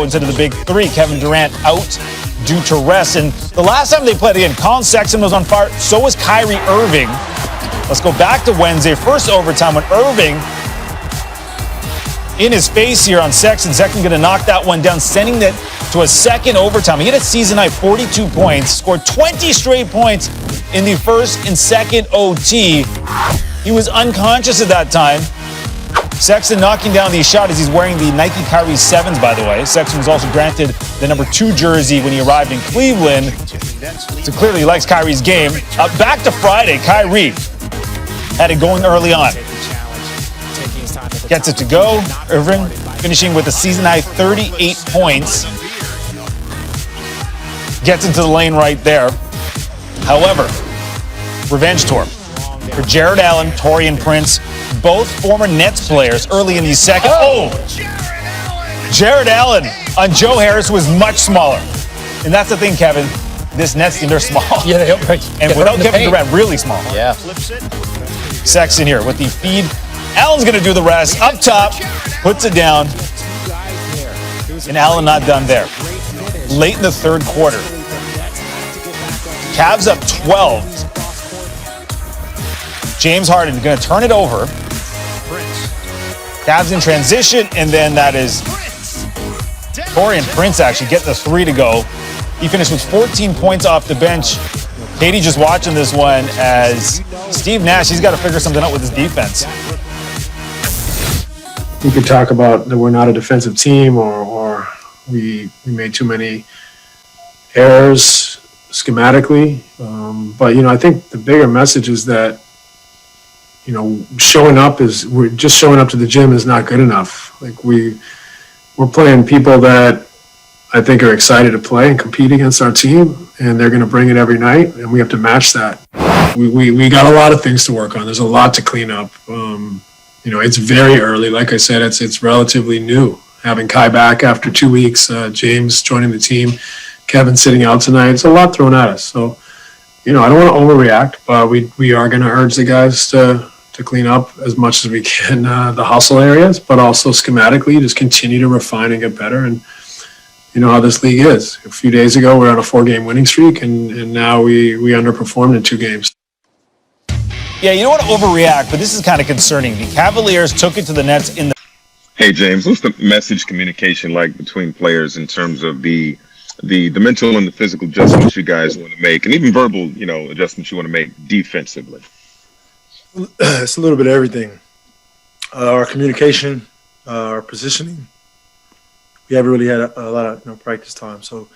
Instead of the big three, Kevin Durant out due to rest. And the last time they played again, Colin Sexton was on fire. So was Kyrie Irving. Let's go back to Wednesday. First overtime when Irving in his face here on Sexton. Sexton going to knock that one down, sending it to a second overtime. He hit a season high 42 points, scored 20 straight points in the first and second OT. He was unconscious at that time. Sexton knocking down these shots as he's wearing the Nike Kyrie 7s, by the way. Sexton was also granted the number 2 jersey when he arrived in Cleveland. So clearly he likes Kyrie's game. Back to Friday, Kyrie had it going early on. Gets it to go. Irving finishing with a season-high 38 points. Gets into the lane right there. However, revenge tour for Jared Allen, Taurean Prince, both former Nets players early in the second. Jared Allen on Joe Harris was much smaller. And that's the thing, Kevin. This Nets team, they're small. Yeah, they are. And without Kevin Durant, really small. Yeah. Sexton here with the feed. Allen's going to do the rest. Up top, puts it down. And Allen not done there. Late in the third quarter. Cavs up 12. James Harden going to turn it over. Cavs in transition, and then that is Taurean Prince actually getting the 3 to go. He finished with 14 points off the bench. Katie just watching this one as Steve Nash, he's got to figure something out with his defense. We could talk about that we're not a defensive team or we made too many errors schematically. But, I think the bigger message is that, showing up to the gym is not good enough. Like we're playing people that I think are excited to play and compete against our team, and they're going to bring it every night, and we have to match that. We got a lot of things to work on. There's a lot to clean up. It's very early. Like I said, it's relatively new. Having Kai back after 2 weeks, James joining the team, Kevin sitting out tonight. It's a lot thrown at us. So, I don't want to overreact, but we are going to urge the guys to clean up as much as we can the hustle areas, but also schematically just continue to refine and get better. And you know how this league is. A few days ago, we were on a 4-game winning streak, and now we underperformed in 2 games. Yeah, you don't want to overreact, but this is kind of concerning. The Cavaliers took it to the Nets in the... Hey, James, what's the message communication like between players in terms of the mental and the physical adjustments you guys want to make, and even verbal, adjustments you want to make defensively? It's a little bit of everything. Our communication, our positioning. We haven't really had a lot of practice time, so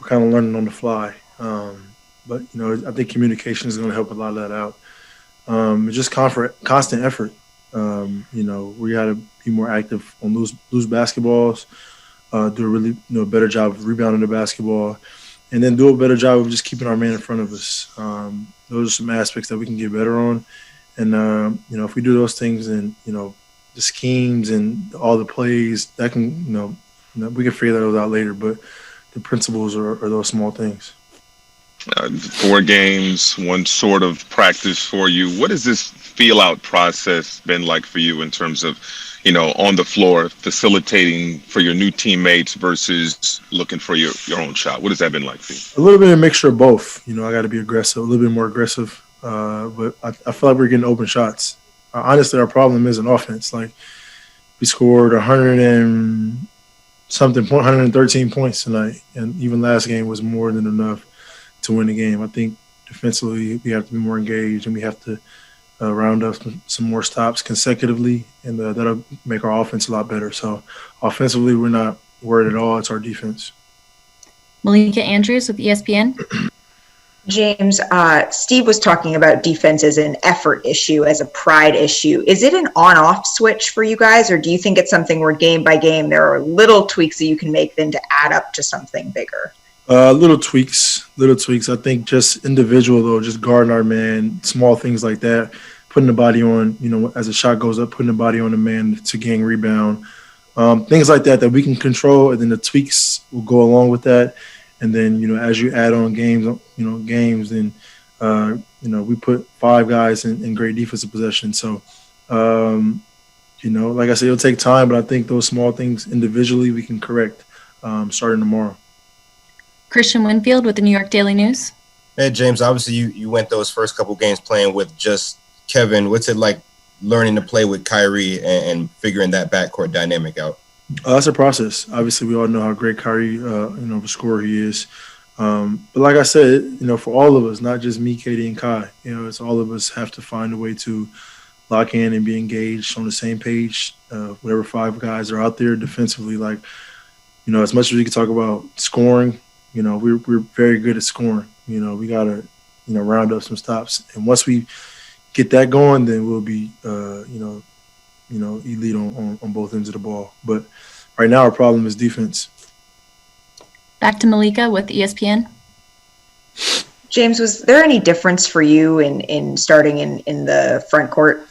we're kind of learning on the fly. But I think communication is going to help a lot of that out. It's just constant effort. We got to be more active on loose basketballs, do a really better job of rebounding the basketball, and then do a better job of just keeping our man in front of us. Those are some aspects that we can get better on. And, if we do those things and, the schemes and all the plays, that can, we can figure those out later. But the principles are those small things. 4 games, one sort of practice for you. What has this feel-out process been like for you in terms of, on the floor, facilitating for your new teammates versus looking for your own shot? What has that been like for you? A little bit of a mixture of both. I got to be aggressive, a little bit more aggressive. But I feel like we're getting open shots. Honestly, our problem is an offense. Like, we scored 113 points tonight, and even last game was more than enough to win the game. I think defensively we have to be more engaged, and we have to round up some more stops consecutively, and that'll make our offense a lot better. So offensively, we're not worried at all. It's our defense. Malika Andrews with ESPN. James, Steve was talking about defense as an effort issue, as a pride issue. Is it an on-off switch for you guys, or do you think it's something where game by game there are little tweaks that you can make then to add up to something bigger? Little tweaks. I think just individual, though, just guarding our man, small things like that, putting the body on, as the shot goes up, putting the body on the man to gain rebound. Things like that we can control, and then the tweaks will go along with that. And then, as you add on games, then, we put 5 guys in great defensive possession. So, like I said, it'll take time, but I think those small things individually we can correct starting tomorrow. Christian Winfield with the New York Daily News. Hey, James, obviously you went those first couple games playing with just Kevin. What's it like learning to play with Kyrie and figuring that backcourt dynamic out? That's a process. Obviously, we all know how great Kyrie, of a scorer he is. But like I said, for all of us, not just me, Katie, and Kai, it's all of us have to find a way to lock in and be engaged on the same page. Whatever five guys are out there defensively, as much as we can talk about scoring, we're very good at scoring. We got to, round up some stops. And once we get that going, then we'll be, elite on both ends of the ball. But right now, our problem is defense. Back to Malika with ESPN. James, was there any difference for you in starting in the front court?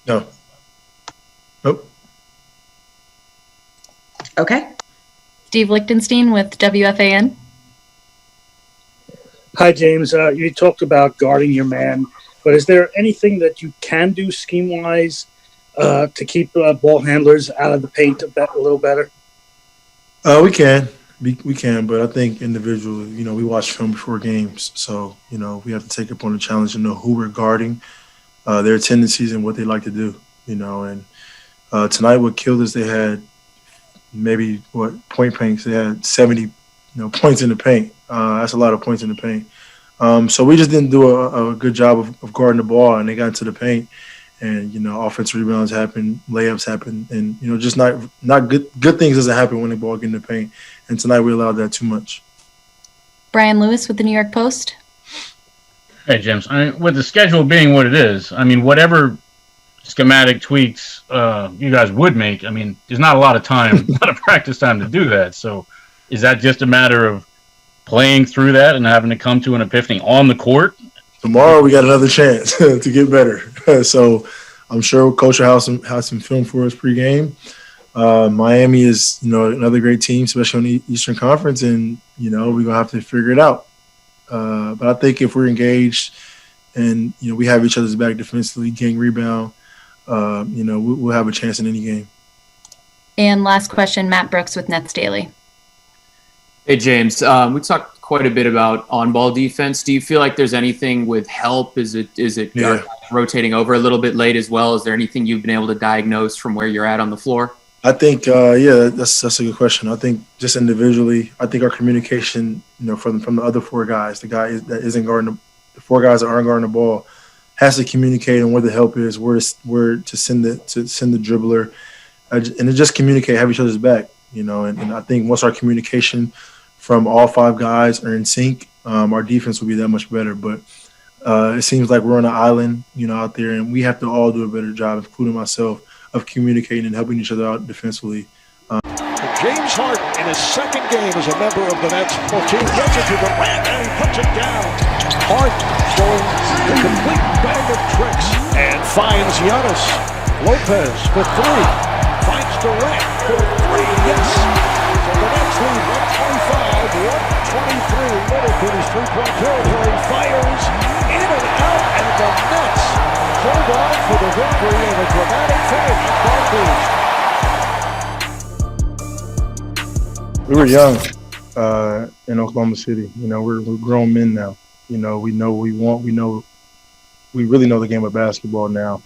No. Nope. Okay. Steve Lichtenstein with WFAN. Hi, James. You talked about guarding your man, but is there anything that you can do scheme-wise to keep ball handlers out of the paint a little better? We can. We can, but I think individually, we watch film before games. So, we have to take upon the challenge and know who we're guarding, their tendencies and what they like to do, And tonight what killed us, they had maybe, point paints. They had 70, points in the paint. That's a lot of points in the paint. So we just didn't do a good job of guarding the ball, and they got into the paint. And, offensive rebounds happen, layups happen, and, just not good things doesn't happen when the ball get in the paint. And tonight we allowed that too much. Brian Lewis with the New York Post. Hey, James. With the schedule being what it is, whatever schematic tweaks you guys would make, there's not a lot of time, a lot of practice time to do that. So is that just a matter of playing through that and having to come to an epiphany on the court? Tomorrow we got another chance to get better. So I'm sure Coach will have some film for us pregame. Miami is, another great team, especially on the Eastern Conference, and, we're going to have to figure it out. But I think if we're engaged and, we have each other's back defensively, getting rebound, we'll have a chance in any game. And last question, Matt Brooks with Nets Daily. Hey, James. We talked quite a bit about on-ball defense. Do you feel like there's anything with help? Is it rotating over a little bit late as well? Is there anything you've been able to diagnose from where you're at on the floor? I think, that's a good question. I think just individually, I think our communication, from the other four guys, the guy that isn't guarding the four guys that aren't guarding the ball, has to communicate on where the help is, where to send the dribbler, and to just communicate, have each other's back, And I think once our communication from all five guys are in sync, our defense will be that much better. But it seems like we're on an island, out there, and we have to all do a better job, including myself, of communicating and helping each other out defensively. James Harden in his second game as a member of the Nets. 14 gets it to the rim and he puts it down. Harden showing the complete bag of tricks and finds Giannis. Lopez for three. Finds Durant for three. Yes. So the Nets lead 125-123. Little to his three-point territory. Fires in and out, and the Nets hold on for the victory in a dramatic finish. Barkley. We were young in Oklahoma City. We're grown men now. We know what we want. We really know the game of basketball now.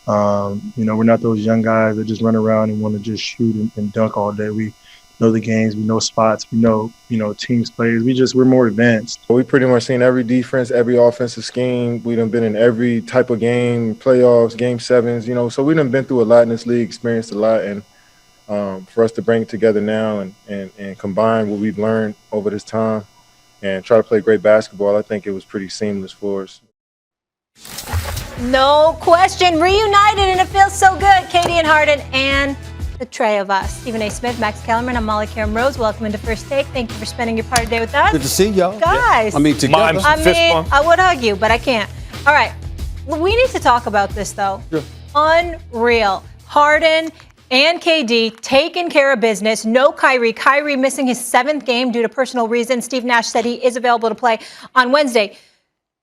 We're not those young guys that just run around and want to just shoot and dunk all day. We know the games. We know spots. We know, teams plays. We're more advanced. We pretty much seen every defense, every offensive scheme. We done been in every type of game, playoffs, game sevens, So we done been through a lot in this league, experienced a lot. And for us to bring it together now and combine what we've learned over this time and try to play great basketball, I think it was pretty seamless for us. No question. Reunited, and it feels so good. Katie and Harden and the tray of us. Stephen A. Smith, Max Kellerman, I'm Molly Karen Rose. Welcome into First Take. Thank you for spending your part of the day with us. Good to see y'all. Guys. Together. I would hug you, but I can't. All right. We need to talk about this, though. Sure. Unreal. Harden and KD taking care of business. No Kyrie. Kyrie missing his 7th game due to personal reasons. Steve Nash said he is available to play on Wednesday.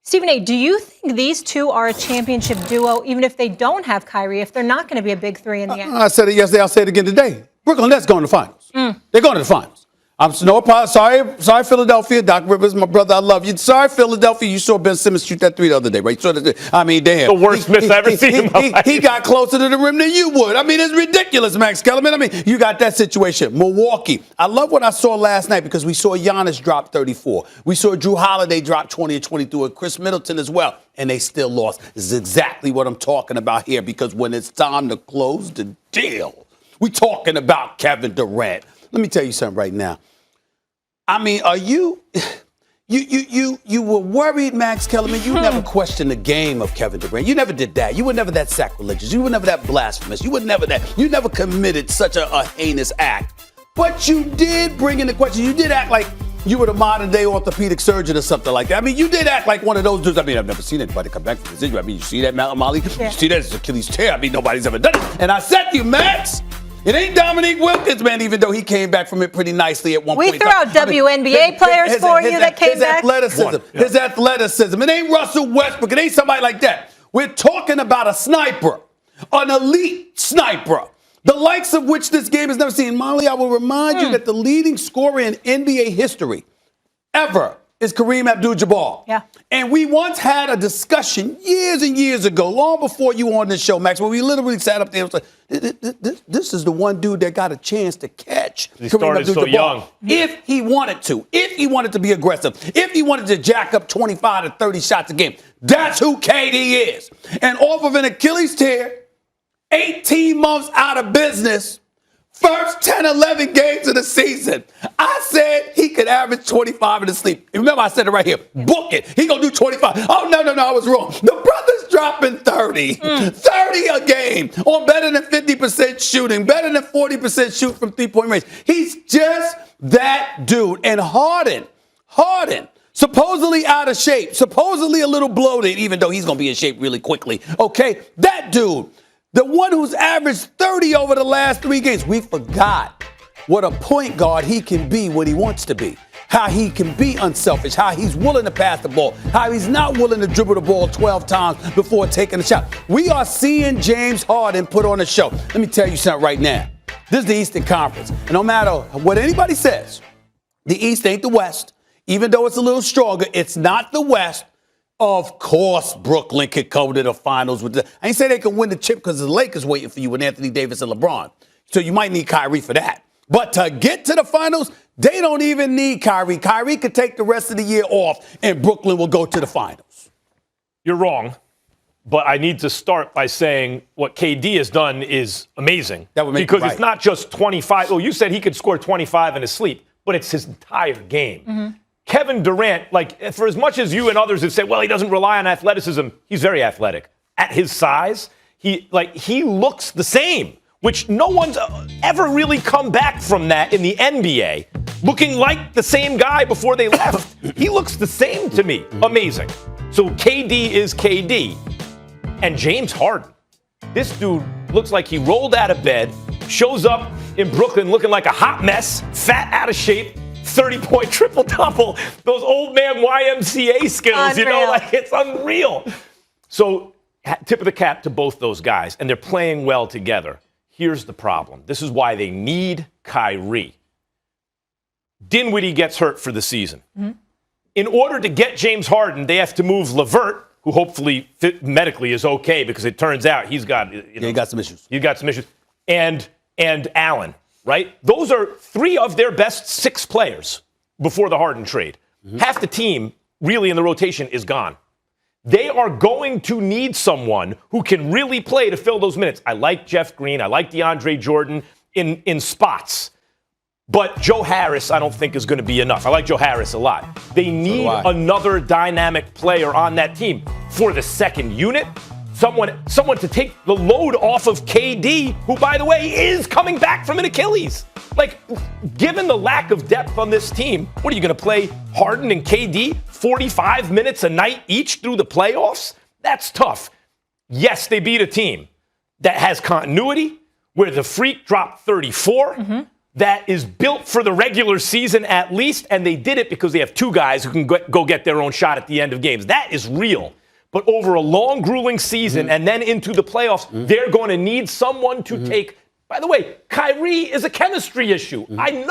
Stephen A., do you think these two are a championship duo, even if they don't have Kyrie, if they're not going to be a big three in the end? I said it yesterday. I'll say it again today. Brooklyn Nets going to the finals. They're going to the finals. I'm sorry, Philadelphia. Doc Rivers, my brother, I love you. Sorry, Philadelphia. You saw Ben Simmons shoot that 3 the other day, right? I mean, damn. The worst miss I've ever seen in my life. He got closer to the rim than you would. I mean, it's ridiculous, Max Kellerman. I mean, you got that situation. Milwaukee. I love what I saw last night because we saw Giannis drop 34. We saw Drew Holiday drop 20 and 22, and Chris Middleton as well, and they still lost. This is exactly what I'm talking about here because when it's time to close the deal, we're talking about Kevin Durant. Let me tell you something right now. I mean, are you were worried, Max Kellerman? You never questioned the game of Kevin Durant. You never did that. You were never that sacrilegious. You were never that blasphemous. You were never that. You never committed such a heinous act. But you did bring in the question. You did act like you were the modern day orthopedic surgeon or something like that. I mean, you did act like one of those dudes. I mean, I've never seen anybody come back from this injury. I mean, you see that, Molly? Yeah. You see that? It's Achilles tear. I mean, nobody's ever done it. And I said to you, Max, it ain't Dominique Wilkins, man, even though he came back from it pretty nicely at one point. We threw out WNBA players for you that came back. His athleticism. It ain't Russell Westbrook. It ain't somebody like that. We're talking about a sniper, an elite sniper, the likes of which this game has never seen. Molly, I will remind you that the leading scorer in NBA history ever is Kareem Abdul-Jabbar. Yeah. And we once had a discussion years and years ago, long before you were on this show, Max, where we literally sat up there and was like, this is the one dude that got a chance to catch Kareem Abdul-Jabbar. So young. If he wanted to be aggressive, if he wanted to jack up 25 to 30 shots a game, that's who KD is. And off of an Achilles tear, 18 months out of business, first 10, 11 games of the season, I said he could average 25 in his sleep. Remember, I said it right here. Book it. He going to do 25. Oh, no, I was wrong. The brother's dropping 30. 30 a game on better than 50% shooting, better than 40% shoot from three-point range. He's just that dude. And Harden, supposedly out of shape, supposedly a little bloated, even though he's going to be in shape really quickly. Okay, that dude. The one who's averaged 30 over the last 3 games. We forgot what a point guard he can be when he wants to be. How he can be unselfish. How he's willing to pass the ball. How he's not willing to dribble the ball 12 times before taking a shot. We are seeing James Harden put on a show. Let me tell you something right now. This is the Eastern Conference. And no matter what anybody says, the East ain't the West. Even though it's a little stronger, it's not the West. Of course, Brooklyn could come to the finals with I ain't say they could win the chip because the Lakers waiting for you with Anthony Davis and LeBron. So you might need Kyrie for that. But to get to the finals, they don't even need Kyrie. Kyrie could take the rest of the year off, and Brooklyn will go to the finals. You're wrong, but I need to start by saying what KD has done is amazing. That would make because it right. It's not just 25. Well, you said he could score 25 in his sleep, but it's his entire game. Mm-hmm. Kevin Durant, like, for as much as you and others have said, well, he doesn't rely on athleticism, he's very athletic. At his size, he looks the same, which no one's ever really come back from that in the NBA. Looking like the same guy before they left. He looks the same to me. Amazing. So KD is KD. And James Harden, this dude looks like he rolled out of bed, shows up in Brooklyn looking like a hot mess, fat, out of shape, 30-point triple-double, those old man YMCA skills, like it's unreal. So tip of the cap to both those guys, and they're playing well together. Here's the problem. This is why they need Kyrie. Dinwiddie gets hurt for the season. Mm-hmm. In order to get James Harden, they have to move LeVert, who hopefully medically is okay because it turns out he's got he got some issues. He's got some issues. And Allen. Right? Those are 3 of their best 6 players before the Harden trade. Mm-hmm. Half the team, really, in the rotation is gone. They are going to need someone who can really play to fill those minutes. I like Jeff Green. I like DeAndre Jordan in spots. But Joe Harris, I don't think, is going to be enough. I like Joe Harris a lot. They need another dynamic player on that team for the second unit. Someone to take the load off of KD, who, by the way, is coming back from an Achilles. Like, given the lack of depth on this team, what are you going to play Harden and KD 45 minutes a night each through the playoffs? That's tough. Yes, they beat a team that has continuity, where the Freak dropped 34, that is built for the regular season at least, and they did it because they have 2 guys who can go get their own shot at the end of games. That is real. But over a long, grueling season and then into the playoffs, they're going to need someone to take By the way, Kyrie is a chemistry issue. I know.